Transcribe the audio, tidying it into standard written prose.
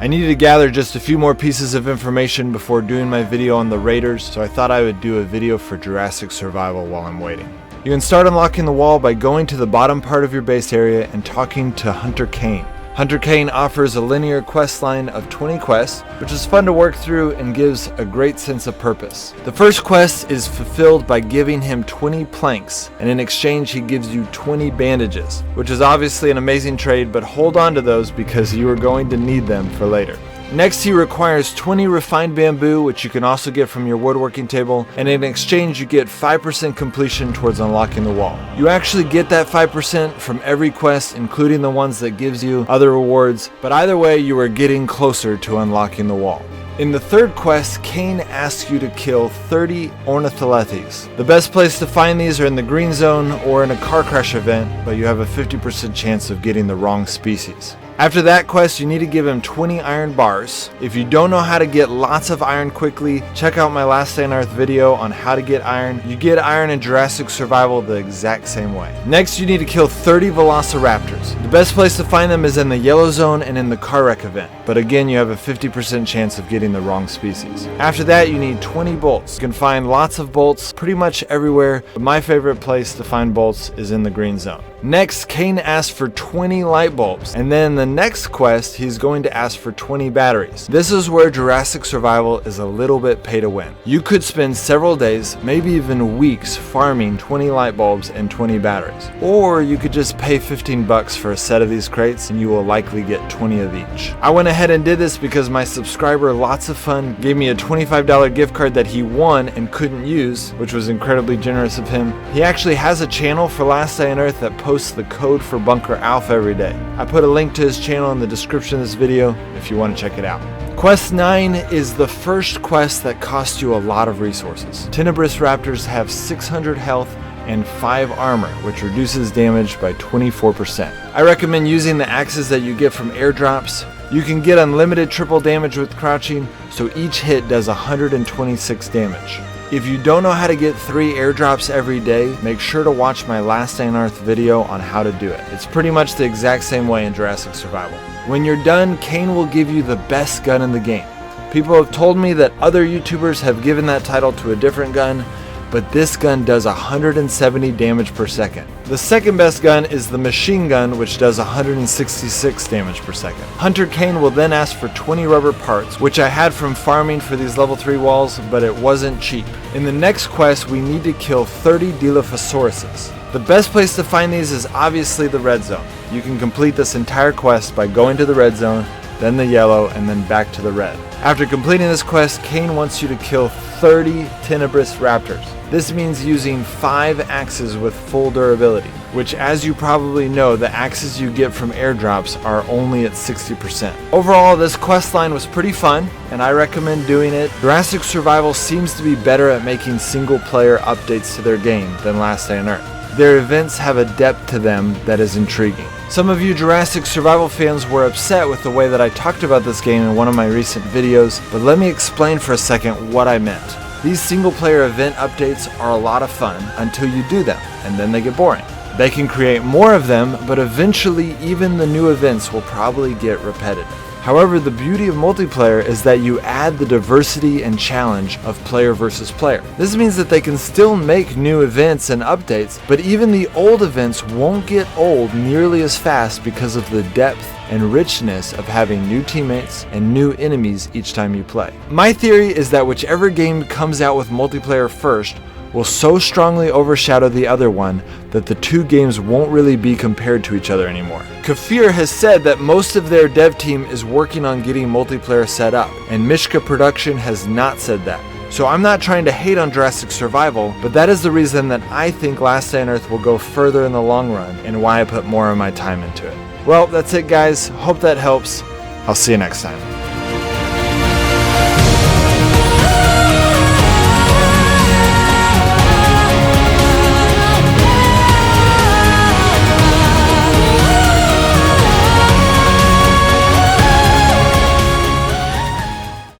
I needed to gather just a few more pieces of information before doing my video on the Raiders, so I thought I would do a video for Jurassic Survival while I'm waiting. You can start unlocking the wall by going to the bottom part of your base area and talking to Hunter Kane. Hunter Kane offers a linear quest line of 20 quests, which is fun to work through and gives a great sense of purpose. The first quest is fulfilled by giving him 20 planks, and in exchange he gives you 20 bandages, which is obviously an amazing trade, but hold on to those because you are going to need them for later. Next, he requires 20 refined bamboo, which you can also get from your woodworking table, and in exchange you get 5% completion towards unlocking the wall. You actually get that 5% from every quest, including the ones that gives you other rewards, but either way you are getting closer to unlocking the wall. In the third quest, Kane asks you to kill 30 ornitholeths. The best place to find these are in the green zone or in a car crash event, but you have a 50% chance of getting the wrong species. After that quest, you need to give him 20 iron bars. If you don't know how to get lots of iron quickly, check out my Last Day on Earth video on how to get iron. You get iron in Jurassic Survival the exact same way. Next, you need to kill 30 velociraptors. The best place to find them is in the yellow zone and in the car wreck event, but again, you have a 50% chance of getting the wrong species. After that, you need 20 bolts. You can find lots of bolts pretty much everywhere, but my favorite place to find bolts is in the green zone. Next, Kane asks for 20 light bulbs, and then in the next quest, he's going to ask for 20 batteries. This is where Jurassic Survival is a little bit pay to win. You could spend several days, maybe even weeks, farming 20 light bulbs and 20 batteries. Or you could just pay 15 bucks for a set of these crates and you will likely get 20 of each. I went ahead and did this because my subscriber Lots of Fun gave me a $25 gift card that he won and couldn't use, which was incredibly generous of him. He actually has a channel for Last Day on Earth that posts the code for Bunker Alpha every day. I put a link to his channel in the description of this video if you want to check it out. Quest 9 is the first quest that costs you a lot of resources. Tenebris Raptors have 600 health and 5 armor, which reduces damage by 24%. I recommend using the axes that you get from airdrops. You can get unlimited triple damage with crouching, so each hit does 126 damage. If you don't know how to get 3 airdrops every day, make sure to watch my Last Day on Earth video on how to do it. It's pretty much the exact same way in Jurassic Survival. When you're done, Kane will give you the best gun in the game. People have told me that other YouTubers have given that title to a different gun, but this gun does 170 damage per second. The second best gun is the machine gun, which does 166 damage per second. Hunter Kane will then ask for 20 rubber parts, which I had from farming for these level 3 walls, but it wasn't cheap. In the next quest, we need to kill 30 Dilophosauruses. The best place to find these is obviously the red zone. You can complete this entire quest by going to the red zone, then the yellow, and then back to the red. After completing this quest, Kane wants you to kill 30 Tenebris Raptors. This means using 5 axes with full durability, which, as you probably know, the axes you get from airdrops are only at 60%. Overall, this quest line was pretty fun, and I recommend doing it. Jurassic Survival seems to be better at making single-player updates to their game than Last Day on Earth. Their events have a depth to them that is intriguing. Some of you Jurassic Survival fans were upset with the way that I talked about this game in one of my recent videos, but let me explain for a second what I meant. These single-player event updates are a lot of fun until you do them, and then they get boring. They can create more of them, but eventually even the new events will probably get repetitive. However, the beauty of multiplayer is that you add the diversity and challenge of player versus player. This means that they can still make new events and updates, but even the old events won't get old nearly as fast because of the depth and richness of having new teammates and new enemies each time you play. My theory is that whichever game comes out with multiplayer first will so strongly overshadow the other one that the two games won't really be compared to each other anymore. Kafir has said that most of their dev team is working on getting multiplayer set up, and Mishka Production has not said that. So I'm not trying to hate on Jurassic Survival, but that is the reason that I think Last Day on Earth will go further in the long run and why I put more of my time into it. Well, that's it guys. Hope that helps. I'll see you next time.